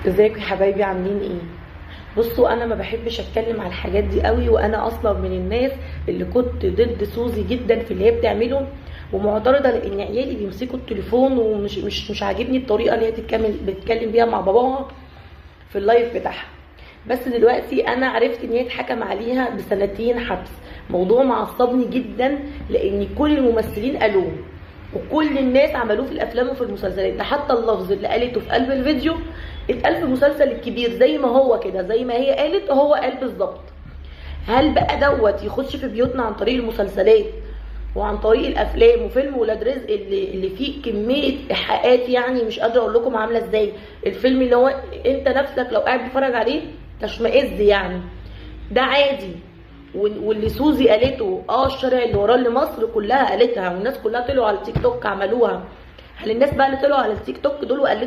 ازيكم يا حبايبي، عاملين ايه؟ بصوا، انا ما بحبش اتكلم على الحاجات دي قوي، وانا اصلا من الناس اللي كنت ضد سوزي جدا في اللي هي بتعمله، ومعترضه لان عيالي بيمسكوا التليفون ومش مش عاجبني الطريقه اللي هي بتتكلم بيها مع باباها في اللايف بتاعها. بس دلوقتي انا عرفت ان هي اتحكم عليها ب2 سنين حبس. موضوع معصبني جدا لان كل الممثلين قالوه وكل الناس عملوه في الافلام وفي المسلسلات، ده حتى اللفظ اللي قالته في قلب الفيديو اتقال في المسلسل الكبير زي ما هو كده، زي ما هي قالت هو قال بالظبط. هل بقى دوت يخش في بيوتنا عن طريق المسلسلات وعن طريق الافلام وفيلم ولاد رزق اللي فيه كميه ايحاءات؟ يعني مش قادره اقول لكم عامله ازاي الفيلم، اللي هو انت نفسك لو قاعد بتتفرج عليه تشمئز يعني. ده عادي. واللي سوزي قالته الشارع اللي وراه اللي مصر كلها قالتها، والناس كلها طلعوا على التيك توك عملوها. هل الناس بقى اللي طلعوا على التيك توك دول وقالوا